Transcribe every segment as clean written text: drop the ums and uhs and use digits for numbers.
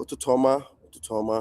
ụtụtụ ọma, ụtụtụ ọma.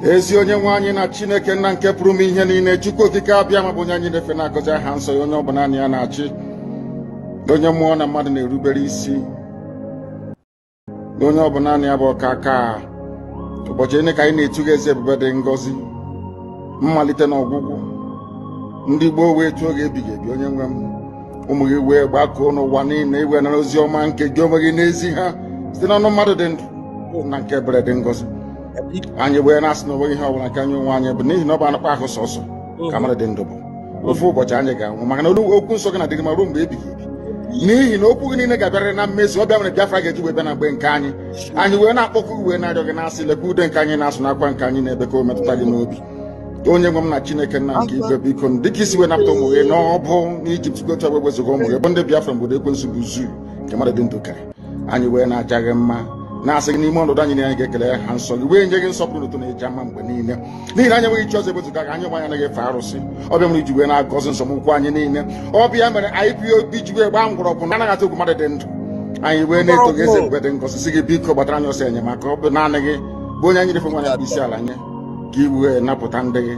ezi onye nwe anyị na Chineke nna nke pụrụ m ihe niile, Chukwu okike abịa ma bụ onye anyị na-efe na-agọzi aha nsọ ya, onye ọ bụ naanị ya na-achị, onye mmụọ na mmadụ na-erubere isi, onye ọ bụ naanị ya bụ ọka aka. Ụbọchị ene ka anyị na-etuga eze ebube dị ngọzi, mmalite na ọgwụgwụ, ndị gboo wee tụọ oge ebighị ebi. Onye nwe m, ụmụ gị wee gbakọọ n'ụwa niile iwe na ozi ọma nke gị onwe gị n'ezi ha site n'ọnụ mmadụ dị ndụ na nke ebere dị ngọzi. Anyị wee na-asị na onweghị ihe ọbụla nke anyị onwe anyị bụ n'ihi na ọ bụ anụkpa ahụ sọsọ ka mmadụ dị ndụ bụ. Ofu ụbọchị anyị ga-anwụ, maka na okwu nsọ gị na-adịgị ma ruo mgbe ebighị ebi, n'ihi na okwu gị niile ga-abịarịrị na mmezu. Ọ bịa mere Biafra ga-eji wee bịa na mgbe nke anyị. Anyị wee na-akpọkụ wee na-arịọ gị na-asị, lekwa ude nke anyị na-asụ n'akwa nke anyị na-ebe ka o metụta gị n'obi. Onye nwe m na Chineke nna nke igwe, biko dịka isi wee napụta ụmụ gị n'ọbụ n'Ijipt gotu wee wezuga ụmụ gị bụ ndị Biafra mgbe ekwensu bụ zuu nke mmadụ dị ndụ karị. Anyị wee na-aja gị mma, na-asị gị n'ime ọnọdụ anyị na anyị ga-ekele ha nsọ gị, wee nye gị nsọpụrụ n'ụtụ na eji ama mgbe niile, n'ihi na anyị enweghị chi ọzọ ewezuga gị. Anyị onwe anyị anaghị efe arụsị. Ọbịa mere iji wee na-agọzi nsọmụkwụ anyị niile. Ọbịa mere IPOB ji wee gbaa mgbọrọgwụ na anaghị atụ egwu mmadụ dị ndụ. Anyị wee na-eto gị eze ebube dị ngọzi, sị gị biko gbatara anyị ọsọ enyemaka. Ọ bụ naanị gị bụ onye anyị refe nwa ya bụ isi ala nye, ka i wee napụta ndị gị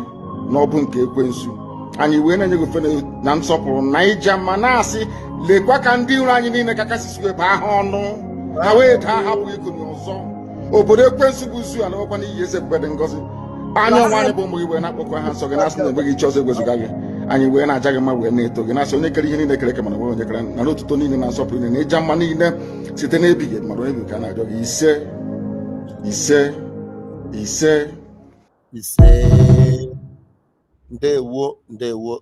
n'ọbụ nke ekwensu. Anyị wee na-enye gị ofe na nsọpụrụ na ija mma, na-asị lekwa ka ndị iro anyị niile ka kasị wee baa ha ọnụ, ha wee daa hapụ ikoni ọzọ. Obodo ekwensu bụ zu ala nwekwa n'ihi eze ebube dị ngọzi. Anya ọnwa anyị bụ ụmụ gị wee na-akpọkọ ha nsọ gị, na-asị na enweghị chi ọzọ ewezuga gị. Anyị wee na-aja gị mma, wee na-eto gị, na-asị onye kere ihe niile kere eke mana onwe onye kere na n'otuto niile na nsọpụrụ niile na ịja mma niile site n'ebighị ebi, mara onye ka a na-arịọ gị ise ise ise. He say, Ndewo.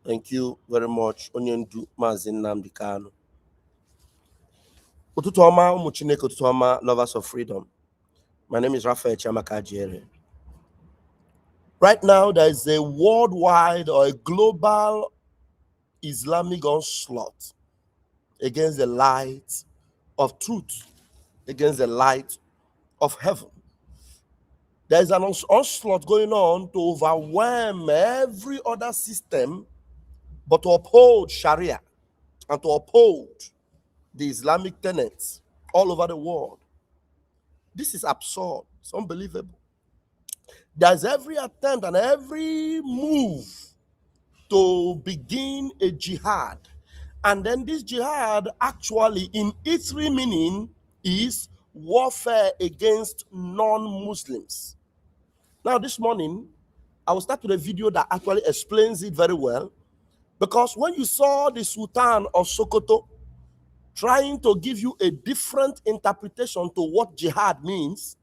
Thank you very much. Onyendu Mazin Namdekano. Ụtụtụ ọma ụmụ Chineke, ụtụtụ ọma lovers of freedom. My name is Raphael Chiamaka Jere. Right now, there is a worldwide or a global Islamic onslaught against the light of truth, against the light of heaven. There is an onslaught going on to overwhelm every other system, but to uphold Sharia and to uphold the Islamic tenets all over the world. This is absurd. It's unbelievable. There's every attempt and every move to begin a jihad. And then this jihad actually in its real meaning is warfare against non-Muslims. Now this morning, I will start with a video that actually explains it very well. Because when you saw the Sultan of Sokoto trying to give you a different interpretation to what jihad means,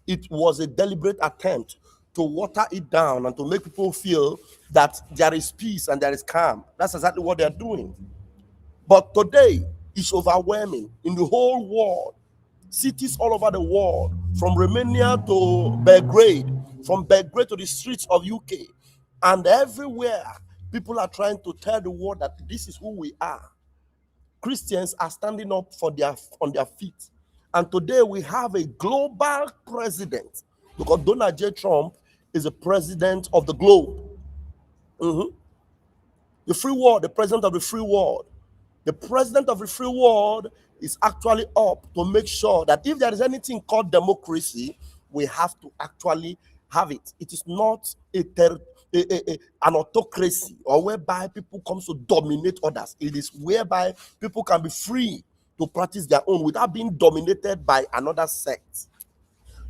it was a deliberate attempt to water it down and to make people feel that there is peace and there is calm. That's exactly what they're doing. But today, it's overwhelming in the whole world. Cities all over the world, from Romania to Belgrade, from Belgrade to the streets of UK, and everywhere, people are trying to tell the world that this is who we are. Christians are standing up on their feet. And today we have a global president, because Donald J. Trump is a president of the globe. The free world, the president of the free world. The president of the free world is actually up to make sure that if there is anything called democracy, we have to actually have it. It is not an autocracy or whereby people come to dominate others. It is whereby people can be free to practice their own without being dominated by another sect.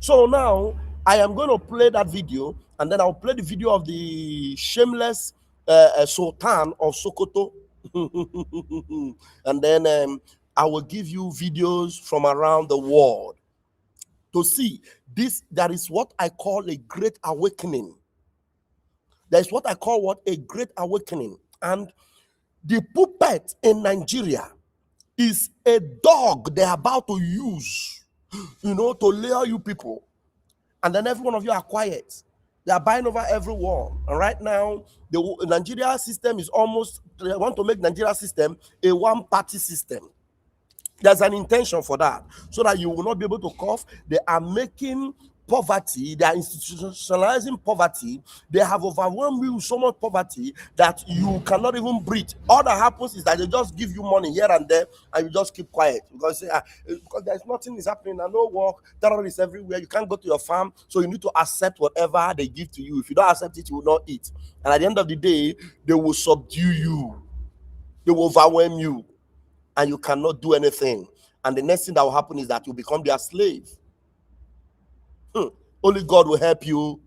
So now I am going to play that video, and then I'll play the video of the shameless Sultan of Sokoto. And then I will give you videos from around the world to see this. That is what I call a great awakening. There is what I call what a great awakening. And the puppet in Nigeria is a dog they're about to use, to lure you people. And then every one of you are quiet. They are buying over everyone. And right now, the Nigeria system is almost, they want to make Nigeria system a one-party system. There's an intention for that, so that you will not be able to cough. They are making poverty, they are institutionalizing poverty. They have overwhelmed you with so much poverty that you cannot even breathe. All that happens is that they just give you money here and there, and you just keep quiet because there's nothing is happening and no work, terrorists everywhere. You can't go to your farm, so you need to accept whatever they give to you. If you don't accept it, you will not eat. And at the end of the day, they will subdue you, they will overwhelm you, and you cannot do anything. And the next thing that will happen is that you become their slave. Only God will help you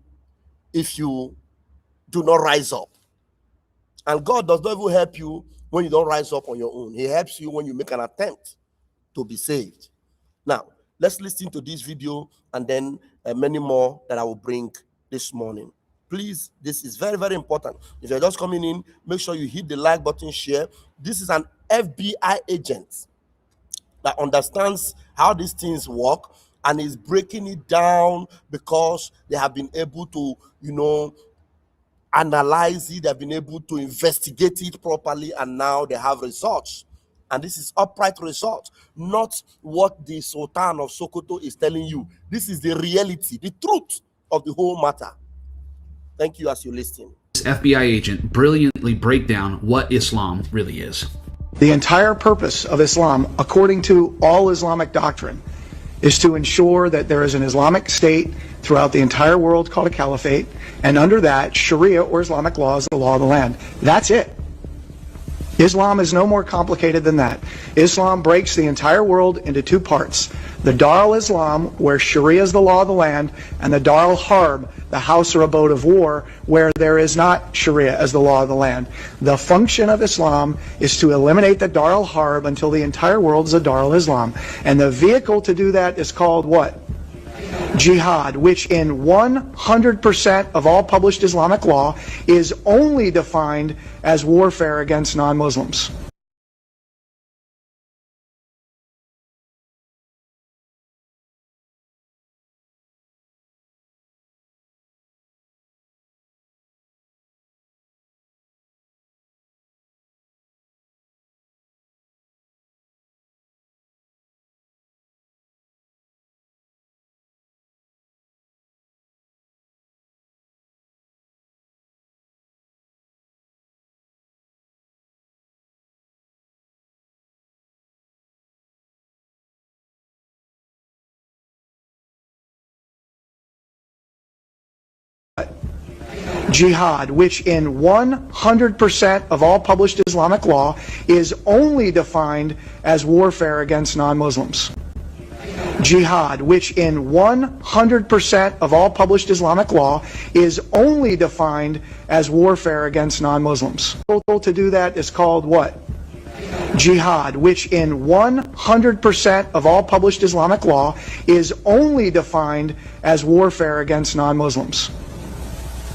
if you do not rise up. And God does not even help you when you don't rise up on your own. He helps you when you make an attempt to be saved. Now, let's listen to this video and then many more that I will bring this morning. Please, this is very, very important. If you're just coming in, make sure you hit the like button, share. This is an FBI agent that understands how these things work and is breaking it down because they have been able to, analyze it, they've been able to investigate it properly, and now they have results. And this is upright results, not what the Sultan of Sokoto is telling you. This is the reality, the truth of the whole matter. Thank you as you listen. This FBI agent brilliantly break down what Islam really is. The entire purpose of Islam, according to all Islamic doctrine, is to ensure that there is an Islamic state throughout the entire world called a caliphate, and under that, Sharia or Islamic law is the law of the land. That's it. Islam is no more complicated than that. Islam breaks the entire world into two parts. The Dar al-Islam, where Sharia is the law of the land, and the Dar al-Harb, the house or abode of war, where there is not Sharia as the law of the land. The function of Islam is to eliminate the Dar al-Harb until the entire world is a Dar al-Islam. And the vehicle to do that is called what? Jihad, which in 100% of all published Islamic law is only defined as warfare against non-Muslims. Jihad, which in 100% of all published Islamic law is only defined as warfare against non-Muslims. Jihad, which in 100% of all published Islamic law is only defined as warfare against non-Muslims. To do that is called what? Jihad, which in 100% of all published Islamic law is only defined as warfare against non-Muslims.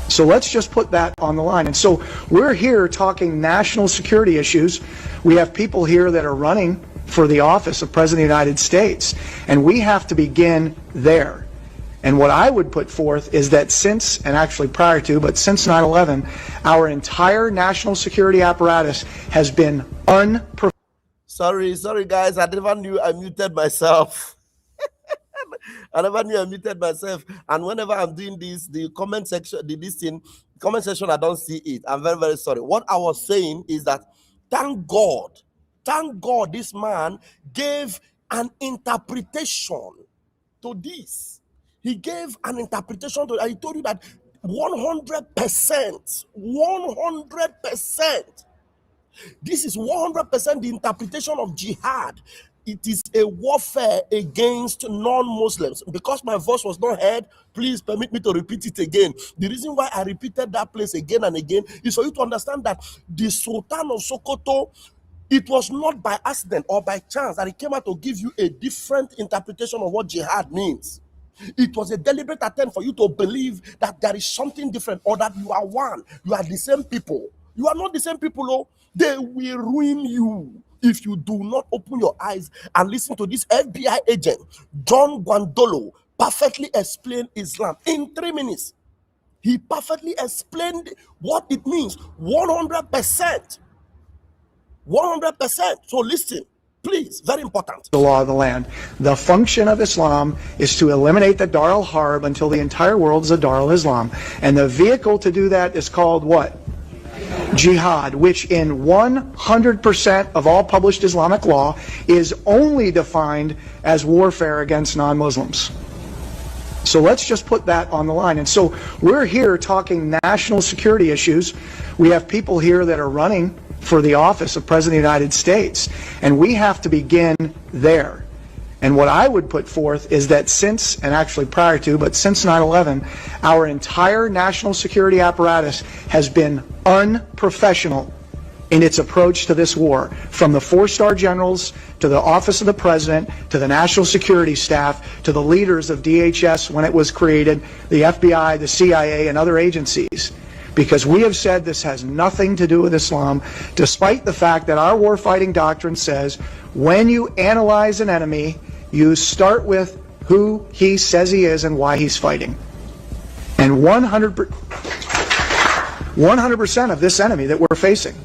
So let's just put that on the line. And so we're here talking national security issues. We have people here that are running for the office of President of the United States, and we have to begin there. And what I would put forth is that since, and actually prior to, but since 9/11, our entire national security apparatus has been unprofessional. Sorry guys, I never knew I muted myself. I never knew I muted myself. And whenever I'm doing this, the comment section, comment section, I don't see it. I'm very, very sorry. What I was saying is that thank God, this man gave an interpretation to this. He gave an interpretation to it. I told you that 100%, this is 100% the interpretation of jihad. It is a warfare against non-Muslims. Because my voice was not heard, please permit me to repeat it again. The reason why I repeated that place again and again is for you to understand that the Sultan of Sokoto, it was not by accident or by chance that he came out to give you a different interpretation of what jihad means. It was a deliberate attempt for you to believe that there is something different, or that you are one, you are the same people. You are not the same people, oh. They will ruin you if you do not open your eyes and listen to this FBI agent, John Guandolo, perfectly explained Islam in 3 minutes. He perfectly explained what it means, 100%. 100%. So listen, please, very important. The law of the land. The function of Islam is to eliminate the Dar al-Harb until the entire world is a Dar al-Islam. And the vehicle to do that is called what? Jihad, which in 100% of all published Islamic law is only defined as warfare against non-Muslims. So let's just put that on the line. And so we're here talking national security issues. We have people here that are running for the office of President of the United States, and we have to begin there. And what I would put forth is that since, and actually prior to, but since 9/11, our entire national security apparatus has been unprofessional in its approach to this war, from the 4-star generals to the office of the president to the national security staff to the leaders of DHS when it was created, the FBI, the CIA, and other agencies. Because we have said this has nothing to do with Islam, despite the fact that our warfighting doctrine says when you analyze an enemy, you start with who he says he is and why he's fighting. And 100% of this enemy that we're facing,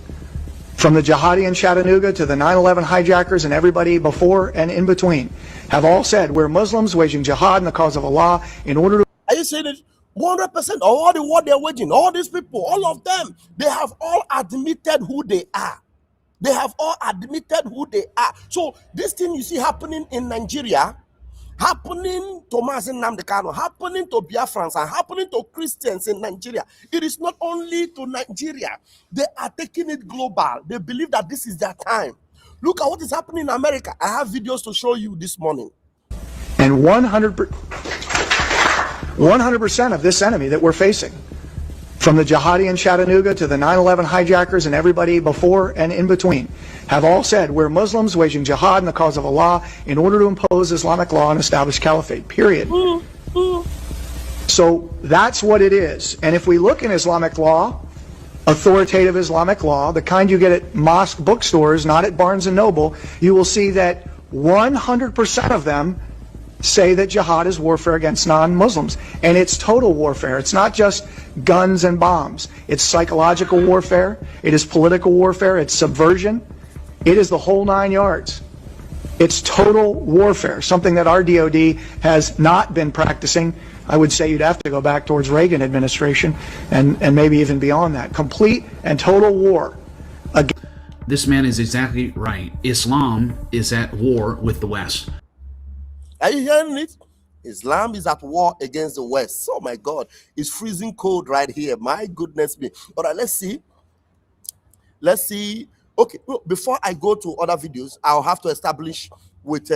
from the jihadi in Chattanooga to the 9/11 hijackers and everybody before and in between, have all said we're Muslims waging jihad in the cause of Allah in order to... Are you saying it? 100% of all the war they're waging, all these people, all of them, they have all admitted who they are. They have all admitted who they are. So this thing you see happening in Nigeria, happening to Mazi Nnamdi Kanu, happening to Biafrans, and happening to Christians in Nigeria, it is not only to Nigeria. They are taking it global. They believe that this is their time. Look at what is happening in America. I have videos to show you this morning. And 100% of this enemy that we're facing, from the jihadi in Chattanooga to the 9/11 hijackers and everybody before and in between, have all said we're Muslims waging jihad in the cause of Allah in order to impose Islamic law and establish caliphate, period. So that's what it is. And if we look in Islamic law, authoritative Islamic law, the kind you get at mosque bookstores, not at Barnes & Noble, you will see that 100% of them say that jihad is warfare against non-Muslims. And it's total warfare. It's not just guns and bombs. It's psychological warfare. It is political warfare. It's subversion. It is the whole 9 yards. It's total warfare, something that our DOD has not been practicing. I would say you'd have to go back towards Reagan administration and maybe even beyond that. Complete and total war. This man is exactly right. Islam is at war with the West. Are you hearing it? Islam is at war against the West. Oh my God, it's freezing cold right here. My goodness me. All right, let's see. Let's see. Okay, before I go to other videos, I'll have to establish with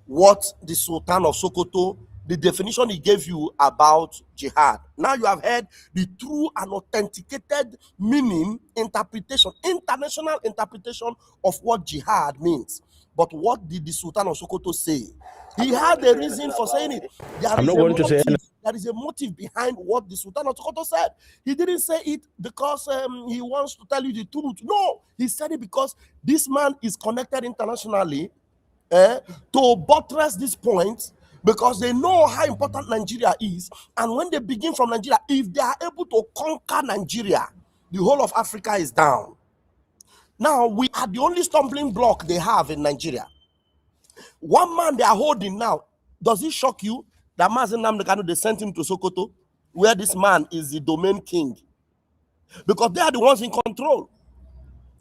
what the Sultan of Sokoto, the definition he gave you about jihad. Now you have heard the true and authenticated meaning, interpretation, international interpretation of what jihad means. But what did the Sultan of Sokoto say? He had a reason for saying it. There is a motive behind what the Sultan of Sokoto said. He didn't say it because he wants to tell you the truth. No, he said it because this man is connected internationally to buttress this point, because they know how important Nigeria is. And when they begin from Nigeria, if they are able to conquer Nigeria, the whole of Africa is down. Now, we are the only stumbling block they have in Nigeria. One man they are holding now, does it shock you that Mazen Nnamdi Kanu, they sent him to Sokoto, where this man is the domain king? Because they are the ones in control.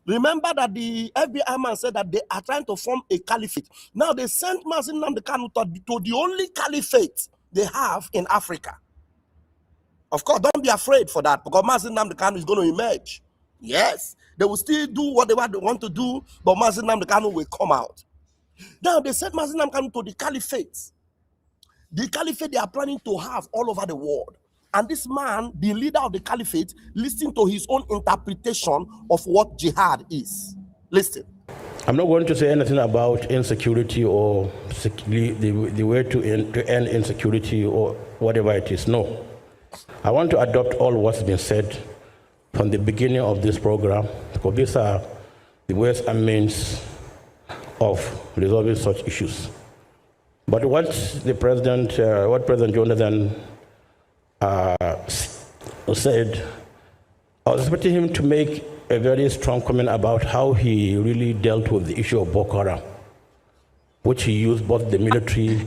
Remember that the FBI man said that they are trying to form a caliphate. Now they sent Mazen Nnamdi Kanu to the only caliphate they have in Africa. Of course, don't be afraid for that, because Mazen Nnamdi Kanu is going to emerge. Yes, they will still do what they want to do, but Mazen Nnamdi Kanu will come out. Now they sent Mazen Nnamdi Kanu to the caliphate. The caliphate they are planning to have all over the world. And this man, the leader of the caliphate, listening to his own interpretation of what jihad is. Listen. I'm not going to say anything about insecurity or the way to end insecurity or whatever it is. No. I want to adopt all what's been said from the beginning of this program, because these are the ways and means of resolving such issues. But what President Jonathan said, I was expecting him to make a very strong comment about how he really dealt with the issue of Boko Haram, which he used both the military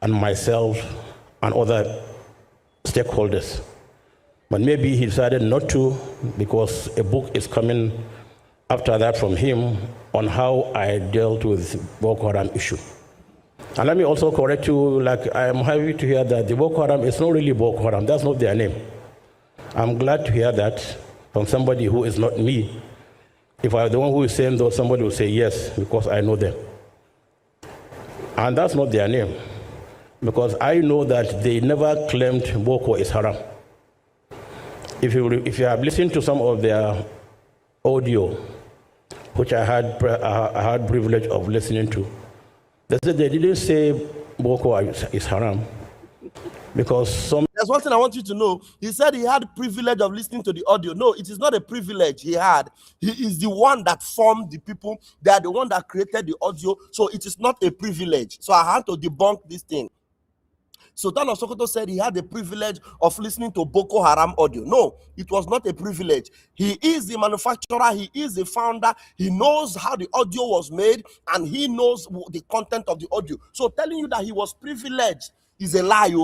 and myself and other stakeholders. But maybe he decided not to, because a book is coming after that from him on how I dealt with Boko Haram issue. And let me also correct you, like, I am happy to hear that the Boko Haram is not really Boko Haram. That's not their name. I'm glad to hear that from somebody who is not me. If I were the one who is saying that, somebody would say yes, because I know them. And that's not their name, because I know that they never claimed Boko is haram. If you have listened to some of their audio, which I had privilege of listening to, they said they didn't say Boko is haram, because some... There's one thing I want you to know. He said he had privilege of listening to the audio. No, it is not a privilege he had. He is the one that formed the people. They are the one that created the audio. So it is not a privilege. So I had to debunk this thing. Sultan of Sokoto said he had the privilege of listening to Boko Haram audio. No, it was not a privilege. He is the manufacturer. He is the founder. He knows how the audio was made, and he knows the content of the audio. So telling you that he was privileged is a lie.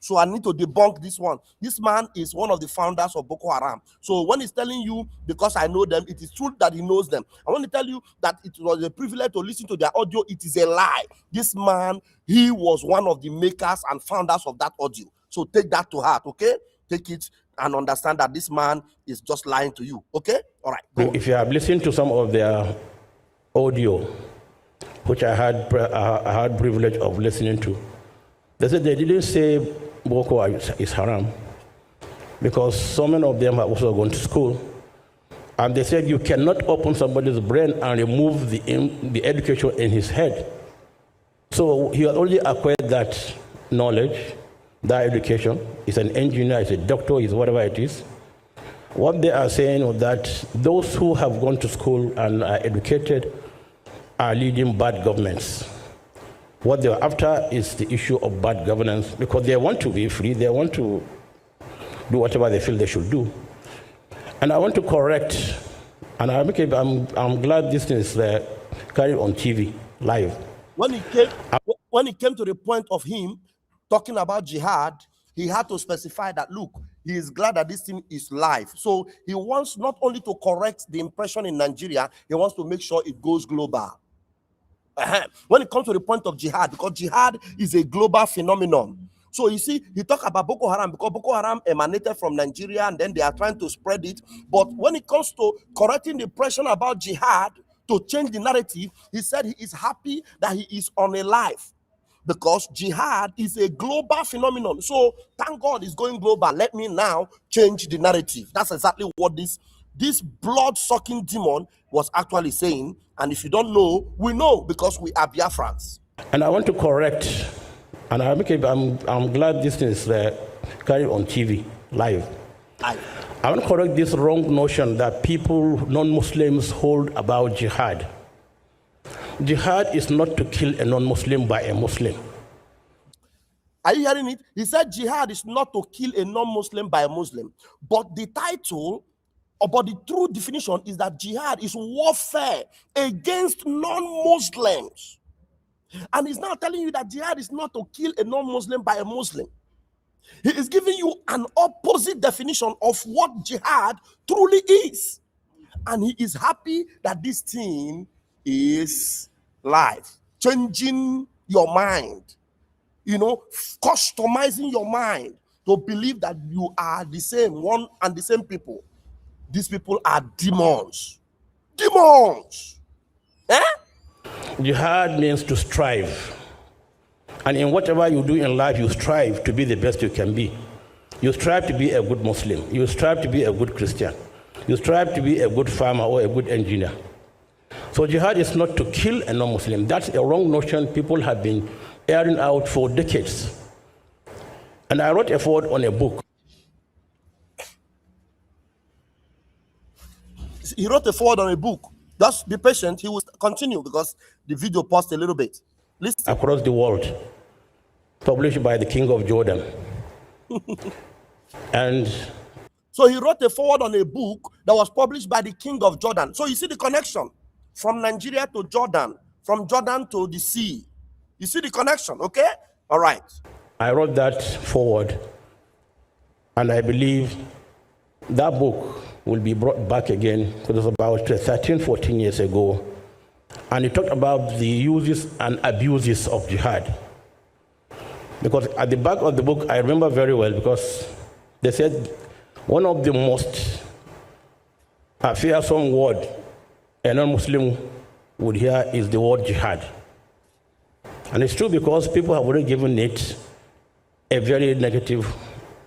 So I need to debunk this one. This man is one of the founders of Boko Haram. So when he's telling you, because I know them, it is true that he knows them. I want to tell you that it was a privilege to listen to their audio. It is a lie. This man, he was one of the makers and founders of that audio. So take that to heart, okay? Take it and understand that this man is just lying to you, okay? All right. If you have listened to some of their audio, which I had privilege of listening to, they said they didn't say Boko is haram, because some of them have also gone to school, and they said you cannot open somebody's brain and remove the education in his head. So he had already acquired that knowledge, that education. He's an engineer, he's a doctor, he's whatever it is. What they are saying is that those who have gone to school and are educated are leading bad governments. What they're after is the issue of bad governance, because they want to be free, they want to do whatever they feel they should do. And I want to correct, and I'm glad this is carried on TV, live. When it came to the point of him talking about jihad, he had to specify that, look, he is glad that this thing is live. So he wants not only to correct the impression in Nigeria, he wants to make sure it goes global. When it comes to the point of jihad, because jihad is a global phenomenon. So you see, he talked about Boko Haram because Boko Haram emanated from Nigeria and then they are trying to spread it. But when it comes to correcting the impression about jihad, to change the narrative, he said he is happy that he is on a life, because jihad is a global phenomenon. So thank God it's going global. Let me now change the narrative. That's exactly what this blood-sucking demon was actually saying. And if you don't know, we know, because we are Biafrans. And I want to correct, and I'm glad this is carried on TV, live. I want to correct this wrong notion that people, non-Muslims, hold about jihad. Jihad is not to kill a non-Muslim by a Muslim. Are you hearing it? He said jihad is not to kill a non-Muslim by a Muslim. But the title, but the true definition is that jihad is warfare against non-Muslims. And he's now telling you that jihad is not to kill a non-Muslim by a Muslim. He is giving you an opposite definition of what jihad truly is. And he is happy that this thing is live, changing your mind, customizing your mind to believe that you are the same, one and the same people. These people are demons. Demons! Jihad means to strive. And in whatever you do in life, you strive to be the best you can be. You strive to be a good Muslim. You strive to be a good Christian. You strive to be a good farmer or a good engineer. So jihad is not to kill a non-Muslim. That's a wrong notion people have been airing out for decades. And I wrote a foreword on a book. He wrote a foreword on a book. Just be patient. He will continue because the video paused a little bit. Listen. Across the world, published by the King of Jordan. And so he wrote a foreword on a book that was published by the King of Jordan. So you see the connection from Nigeria to Jordan, from Jordan to the sea. You see the connection, okay? All right. I wrote that foreword, and I believe that book will be brought back again, because it was about 13, 14 years ago. And it talked about the uses and abuses of jihad. Because at the back of the book, I remember very well, because they said one of the most fearsome word a non-Muslim would hear is the word jihad. And it's true, because people have already given it a very negative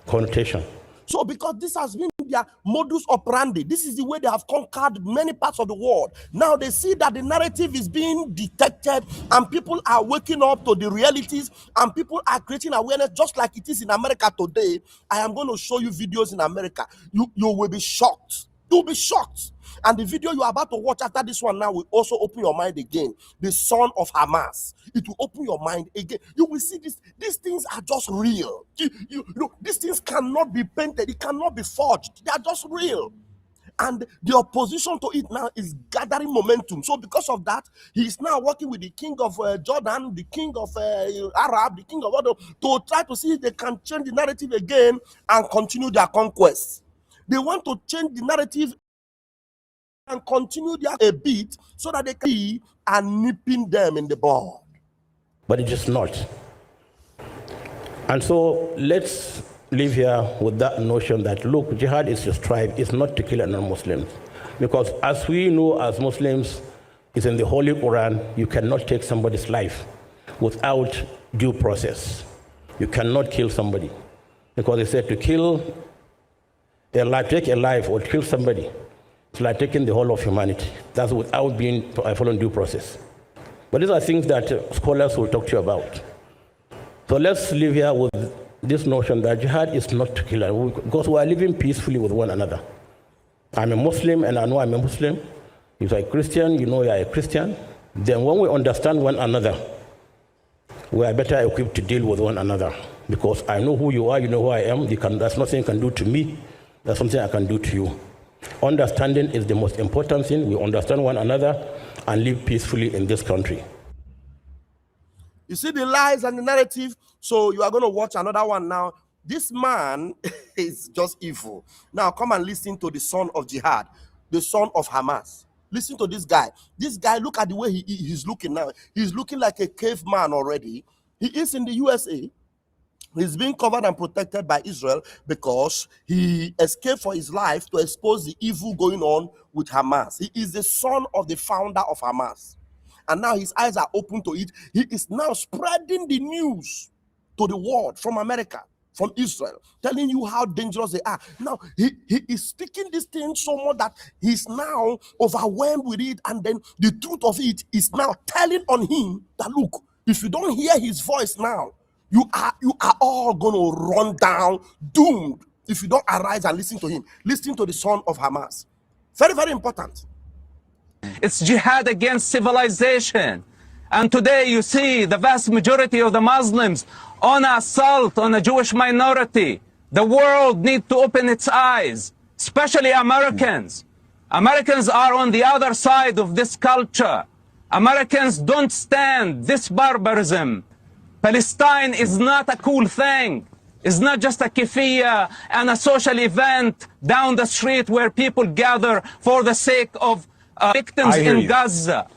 connotation. So because this has been their modus operandi, this is the way they have conquered many parts of the world. Now they see that the narrative is being detected and people are waking up to the realities and people are creating awareness, just like it is in America today. I am going to show you videos in America. You will be shocked. You'll be shocked. And the video you are about to watch after this one now will also open your mind again. The son of Hamas. It will open your mind again. You will see this. These things are just real. You know, these things cannot be painted. It cannot be forged. They are just real. And the opposition to it now is gathering momentum. So because of that, he is now working with the king of Jordan, the king of Arab, the king of other, to try to see if they can change the narrative again and continue their conquest. They want to change the narrative and continue their a bit so that they can be nipping them in the bud. But it is not. And so let's live here with that notion that, look, jihad is to strive, it's not to kill a non-Muslim. Because as we know as Muslims, it's in the Holy Quran, you cannot take somebody's life without due process. You cannot kill somebody. Because they said to kill a life, take a life or kill somebody, it's like taking the whole of humanity. That's without being following due process. But these are things that scholars will talk to you about. So let's live here with this notion that jihad is not to kill, because we are living peacefully with one another. I'm a Muslim and I know I'm a Muslim. If you're a Christian, you know you're a Christian. Then when we understand one another, we are better equipped to deal with one another. Because I know who you are, you know who I am. There's nothing you can do to me. There's something I can do to you. Understanding is the most important thing. We understand one another and live peacefully in this country. You see the lies and the narrative. So you are going to watch another one now. This man is just evil. Now come and listen to the son of Jihad, the son of Hamas. Listen to this guy. This guy, look at the way he's looking now. He's looking like a caveman already. He is in the USA. He's being covered and protected by Israel because he escaped for his life to expose the evil going on with Hamas. He is the son of the founder of Hamas. And now his eyes are open to it. He is now spreading the news to the world from America, from Israel, telling you how dangerous they are. Now, he is speaking this thing so much that he's now overwhelmed with it. And then the truth of it is now telling on him that, look, if you don't hear his voice now, you are all going to run down, doomed, if you don't arise and listen to him. Listen to the son of Hamas. Very, very important. It's jihad against civilization. And today you see the vast majority of the Muslims on assault on a Jewish minority. The world needs to open its eyes, especially Americans. Americans are on the other side of this culture. Americans don't stand this barbarism. Palestine is not a cool thing. It's not just a kefiyah and a social event down the street where people gather for the sake of victims in Gaza.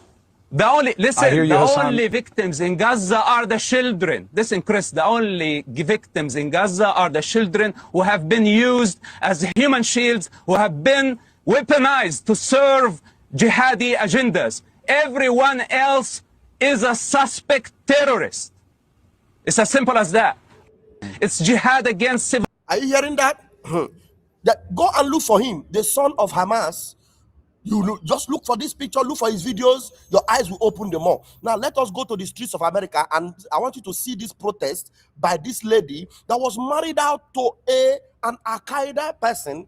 The only victims in Gaza are the children. Listen, Chris, the only victims in Gaza are the children who have been used as human shields, who have been weaponized to serve jihadi agendas. Everyone else is a suspect terrorist. It's as simple as that. It's jihad against civil. Are you hearing that? That go and look for him, the son of Hamas. Just look for this picture, look for his videos, your eyes will open the more. Now let us go to the streets of America, and I want you to see this protest by this lady that was married out to an Al-Qaeda person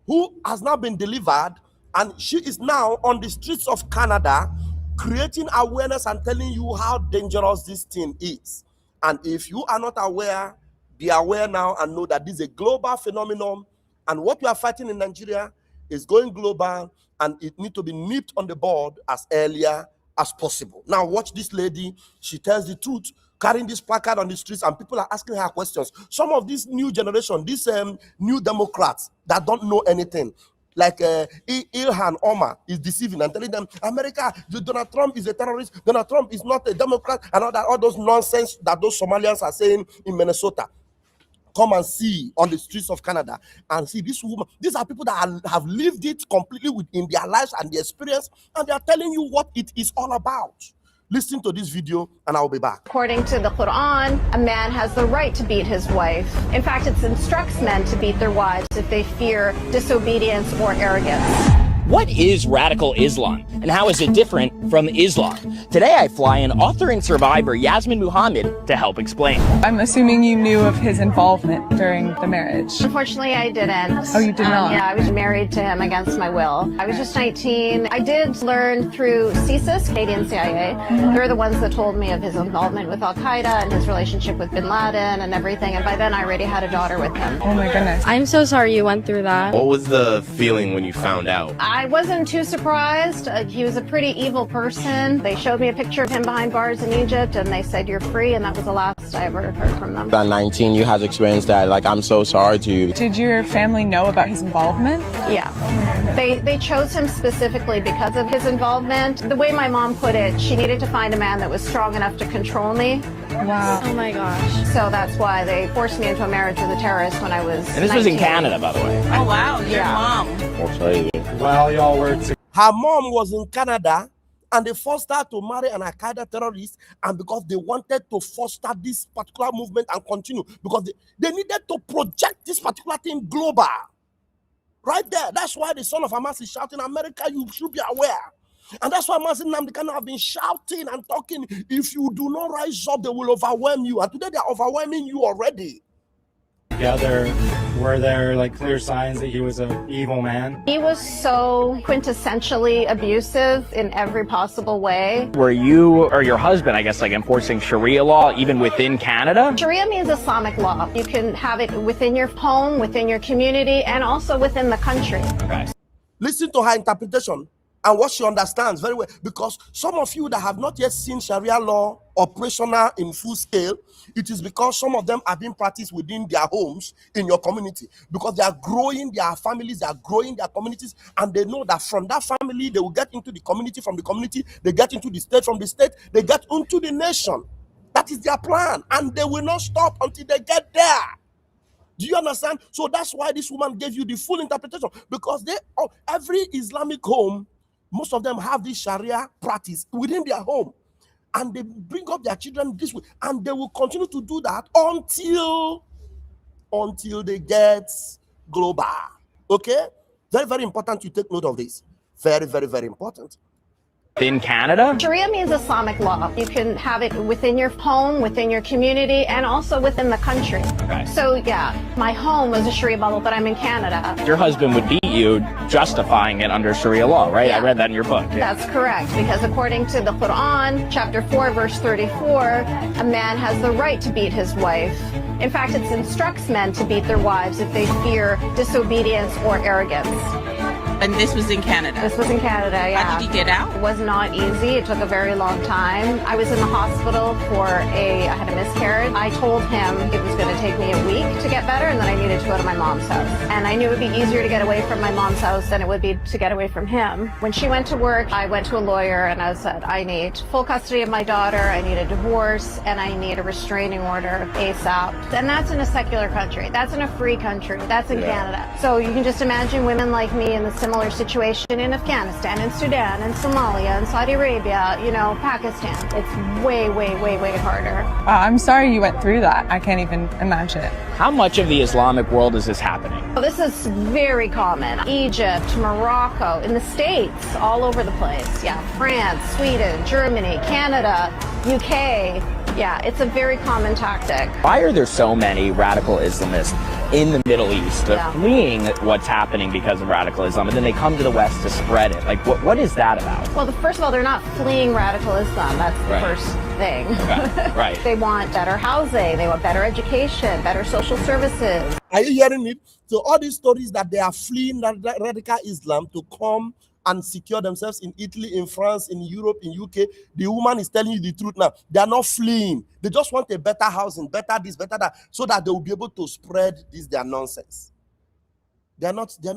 who has now been delivered, and she is now on the streets of Canada creating awareness and telling you how dangerous this thing is. And if you are not aware, be aware now and know that this is a global phenomenon, and what we are fighting in Nigeria is going global, and it needs to be nipped on the bud as earlier as possible. Now watch this lady. She tells the truth, carrying this placard on the streets, and people are asking her questions. Some of this new generation, these new Democrats that don't know anything, like Ilhan Omar is deceiving and telling them, America, Donald Trump is a terrorist, Donald Trump is not a Democrat, and all those nonsense that those Somalians are saying in Minnesota. Come and see on the streets of Canada and see this woman. These are people that have lived it completely within their lives and their experience, and they are telling you what it is all about. Listen to this video and I'll be back. According to the Quran, a man has the right to beat his wife. In fact, it instructs men to beat their wives if they fear disobedience or arrogance. What is radical Islam, and how is it different from Islam? Today I fly in author and survivor Yasmin Muhammad to help explain. I'm assuming you knew of his involvement during the marriage. Unfortunately, I didn't. Oh, you did not? Yeah, I was married to him against my will. I was just 19. I did learn through CSIS, Canadian CIA. They're the ones that told me of his involvement with Al-Qaeda and his relationship with bin Laden and everything. And by then, I already had a daughter with him. Oh my goodness. I'm so sorry you went through that. What was the feeling when you found out? I wasn't too surprised. He was a pretty evil person. They showed me a picture of him behind bars in Egypt, and they said, you're free, and that was the last I ever heard from them. At 19, you had experienced that. Like, I'm so sorry to you. Did your family know about his involvement? Yeah. They chose him specifically because of his involvement. The way my mom put it, she needed to find a man that was strong enough to control me. Wow. Oh my gosh. So that's why they forced me into a marriage with a terrorist when I was And this 19. was in Canada, by the way. Oh wow, your mom. I'll tell you. While y'all were together, Her mom was in Canada, and they forced her to marry an Al-Qaeda terrorist, and because they wanted to foster this particular movement and continue, because they needed to project this particular thing global. Right there. That's why the son of Hamas is shouting, America, you should be aware. And that's why Hamas and Namdekan have been shouting and talking, if you do not rise up, they will overwhelm you. And today they are overwhelming you already. together? Were there like clear signs that he was an evil man? He was so quintessentially abusive in every possible way. Were you or your husband, I guess, like enforcing Sharia law even within Canada? Sharia means Islamic law. You can have it within your home, within your community, and also within the country. Okay. Listen to her interpretation and what she understands very well, because some of you that have not yet seen Sharia law operational in full scale, it is because some of them are being practiced within their homes, in your community, because they are growing their families, they are growing their communities, and they know that from that family they will get into the community, from the community they get into the state, from the state they get into the nation. That is their plan, and they will not stop until they get there. Do you understand? So that's why this woman gave you the full interpretation, because every Islamic home, most of them have this Sharia practice within their home, and they bring up their children this way, and they will continue to do that until they get global. Okay? Very, very important you take note of this. Very, very, very important. In Canada? Sharia means Islamic law. You can have it within your home, within your community, and also within the country. Okay. So yeah, my home was a Sharia bubble, but I'm in Canada. Your husband would beat you justifying it under Sharia law, right? Yeah. I read that in your book. Yeah. That's correct, because according to the Quran, chapter 4, verse 34, a man has the right to beat his wife. In fact, it instructs men to beat their wives if they fear disobedience or arrogance. And this was in Canada? This was in Canada, yeah. How did you get out? It was not easy. It took a very long time. I was in the hospital I had a miscarriage. I told him it was going to take me a week to get better and that I needed to go to my mom's house. And I knew it would be easier to get away from my mom's house than it would be to get away from him. When she went to work, I went to a lawyer and I said, I need full custody of my daughter, I need a divorce, and I need a restraining order ASAP. And that's in a secular country. That's in a free country. That's in Canada. So you can just imagine women like me in the similar situation in Afghanistan, and Sudan, and Somalia, and Saudi Arabia, Pakistan. It's way, way, way, way harder. I'm sorry you went through that. I can't even imagine it. How much of the Islamic world is this happening? Well, this is very common. Egypt, Morocco, in the States, all over the place. Yeah, France, Sweden, Germany, Canada, UK. Yeah, it's a very common tactic. Why are there so many radical Islamists in the Middle East? They're fleeing what's happening because of radical Islam, and then they come to the West to spread it. Like, what is that about? Well, first of all, they're not fleeing radical Islam. That's the first thing. Okay. Right. They want better housing. They want better education, better social services. Are you hearing it? So all these stories that they are fleeing radical Islam to come and secure themselves in Italy, in France, in Europe, in UK, the woman is telling you the truth now. They are not fleeing. They just want a better housing, better this, better that, so that they will be able to spread their nonsense. They are not, they are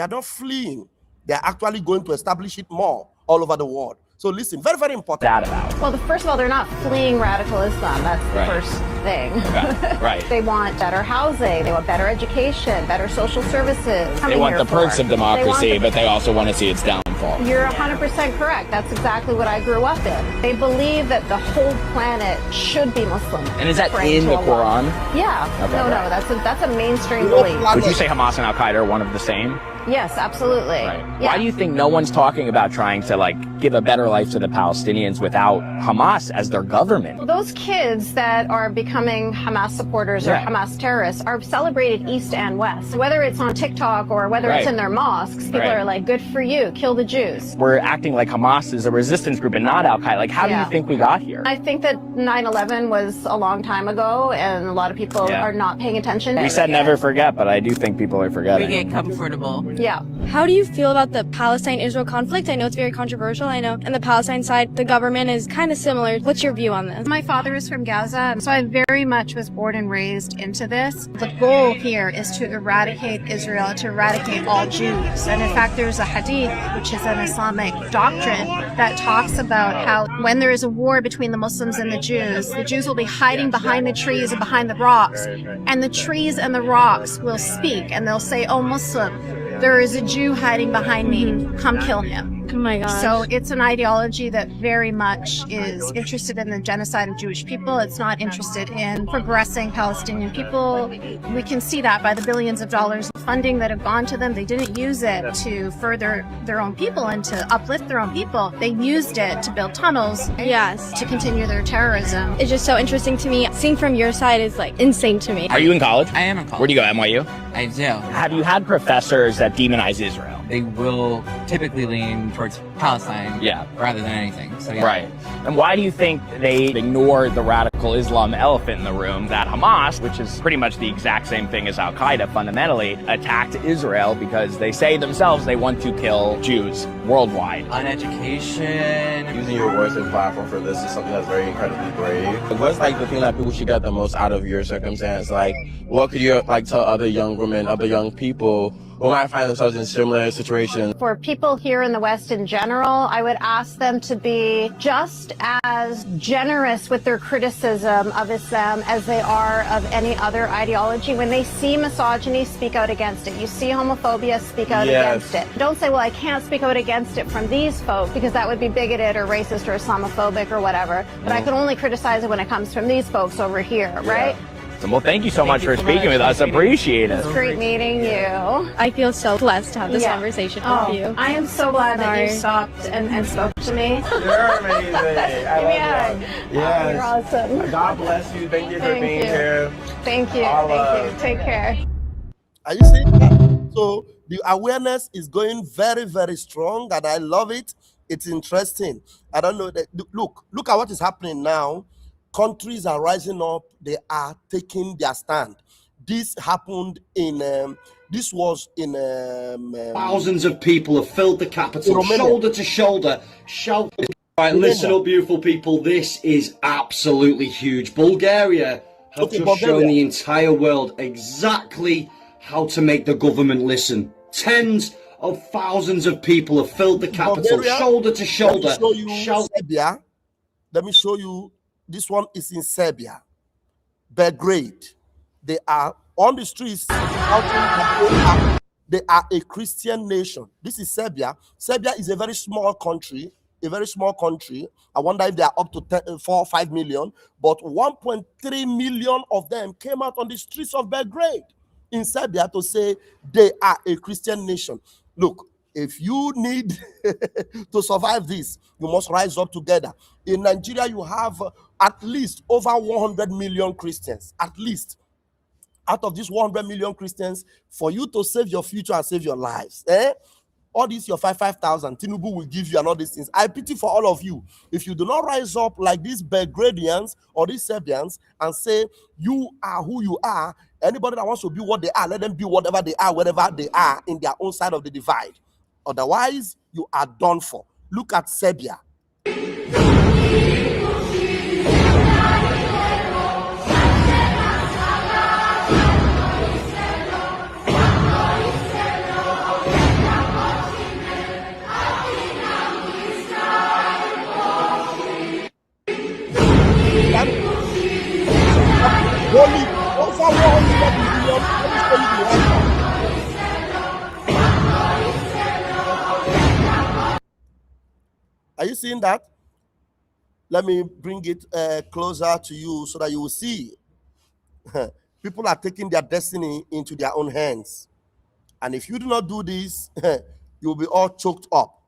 not fleeing. They are actually going to establish it more all over the world. So listen, very, very important. That about? Well, first of all, they're not fleeing radical Islam. That's the first thing. Okay. Right. They want better housing. They want better education, better social services. They want the perks of democracy, but they also want to see its downfall. You're 100% correct. That's exactly what I grew up in. They believe that the whole planet should be Muslim. And is that in the Quran? Yeah. Okay, no, that's a mainstream belief. Would you say Hamas and Al-Qaeda are one of the same? Yes, absolutely. Right. Yeah. Why do you think no one's talking about trying to give a better life to the Palestinians without Hamas as their government? Those kids that are becoming Hamas supporters or Hamas terrorists are celebrated east and west. Whether it's on TikTok or whether it's in their mosques, people are like, good for you, kill the Jews. We're acting like Hamas is a resistance group and not Al-Qaeda. How do you think we got here? I think that 9/11 was a long time ago and a lot of people are not paying attention. We said never forget, but I do think people are forgetting. We get comfortable. Yeah. How do you feel about the Palestine-Israel conflict? I know it's very controversial. I know on the Palestine side, the government is kind of similar. What's your view on this? My father is from Gaza, so I very much was born and raised into this. The goal here is to eradicate Israel, to eradicate all Jews. And in fact, there's a hadith, which is an Islamic doctrine, that talks about how when there is a war between the Muslims and the Jews will be hiding behind the trees and behind the rocks. And the trees and the rocks will speak and they'll say, "Oh Muslim, there is a Jew hiding behind me. Come kill him." Oh my gosh. So it's an ideology that very much is interested in the genocide of Jewish people. It's not interested in progressing Palestinian people. We can see that by the billions of dollars of funding that have gone to them. They didn't use it to further their own people and to uplift their own people. They used it to build tunnels. Yes. To continue their terrorism. It's just so interesting to me. Seeing from your side is like insane to me. Are you in college? I am in college. Where do you go, NYU? I do. Have you had professors that demonize Israel? They will typically lean towards Palestine rather than anything. So, yeah. Right. And why do you think they ignored the radical Islam elephant in the room, that Hamas, which is pretty much the exact same thing as Al-Qaeda fundamentally, attacked Israel because they say themselves they want to kill Jews worldwide? On education. Using your voice and platform for this is something that's very incredibly brave. What's like the thing that people should get the most out of your circumstance? Like, what could you like tell other young women, other young people who might find themselves in similar situations? For people here in the West in general, I would ask them to be just as generous with their criticism of Islam as they are of any other ideology. When they see misogyny, speak out against it. You see homophobia, speak out against it. Don't say, well, I can't speak out against it from these folks because that would be bigoted or racist or Islamophobic or whatever. But I can only criticize it when it comes from these folks over here, right? Well, thank you so much for speaking with us. Appreciate it. It's great meeting you. I feel so blessed to have this conversation with you. I am so glad that you stopped and spoke to me. You're amazing. I love you. Yes. You're awesome. God bless you. Thank you for being here. Thank you. Thank you. Take care. Are you seeing that? So the awareness is going very, very strong, and I love it. It's interesting. I don't know that. Look at what is happening now. Countries are rising up. They are taking their stand. This happened in. This was in. Thousands of people have filled the capital, shoulder to shoulder, shouting. Right, listen up, beautiful people. This is absolutely huge. Bulgaria have just shown the entire world exactly how to make the government listen. Tens of thousands of people have filled the capital, Bulgaria, shoulder to shoulder. Serbia. Let me show you. This one is in Serbia, Belgrade. They are on the streets shouting. They are a Christian nation. This is Serbia. Serbia is a very small country. A very small country. I wonder if they are up to 4 or 5 million. But 1.3 million of them came out on the streets of Belgrade in Serbia to say they are a Christian nation. Look, if you need to survive this, you must rise up together. In Nigeria, you have at least over 100 million Christians. At least. Out of these 100 million Christians, for you to save your future and save your lives, all this your 5,000, Tinubu will give you and all these things. I pity for all of you. If you do not rise up like these Belgradians or these Serbians and say, you are who you are, anybody that wants to be what they are, let them be whatever they are, wherever they are in their own side of the divide. Otherwise, you are done for. Look at Serbia. Only over 100 million. Let me show you the right now. Are you seeing that? Let me bring it closer to you so that you will see. People are taking their destiny into their own hands. And if you do not do this, you'll be all choked up.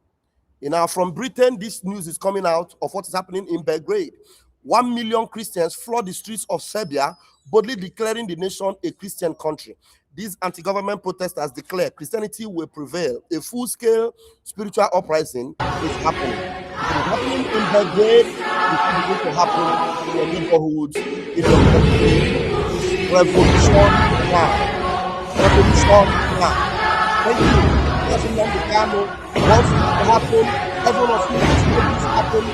You know, from Britain, this news is coming out of what is happening in Belgrade. 1 million Christians flood the streets of Serbia, boldly declaring the nation a Christian country. These anti-government protesters declare Christianity will prevail. A full-scale spiritual uprising is happening. It is happening in Belgrade. It is going to happen in your neighborhoods, in your country. Revolution now. Revolution now. Thank you. President Bukano wants it to happen. Every one of you wants to make this happen.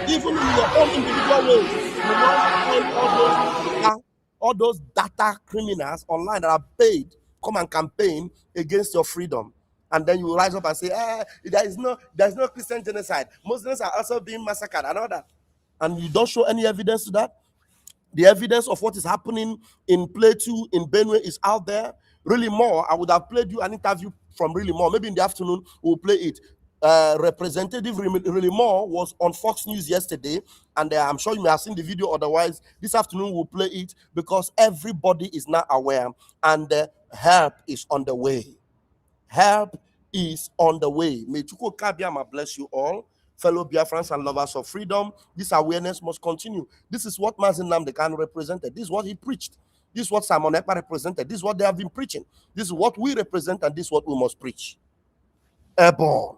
Even in your own individual ways, you must find all those data criminals online that are paid come and campaign against your freedom. And then you rise up and say, there's no Christian genocide. Muslims are also being massacred and all that. And you don't show any evidence to that. The evidence of what is happening in Plateau, in Benue is out there. Really more, I would have played you an interview from Really More. Maybe in the afternoon, we'll play it. Representative really more was on Fox News yesterday, and I'm sure you may have seen the video. Otherwise, this afternoon we'll play it because everybody is now aware, and help is on the way. Help is on the way. May Chuko Kabiama bless you all, fellow Biafrans and lovers of freedom. This awareness must continue. This is what Mazin Namdekan represented. This is what he preached. This is what Simon Ekpa represented. This is what they have been preaching. This is what we represent, and this is what we must preach. Airborne.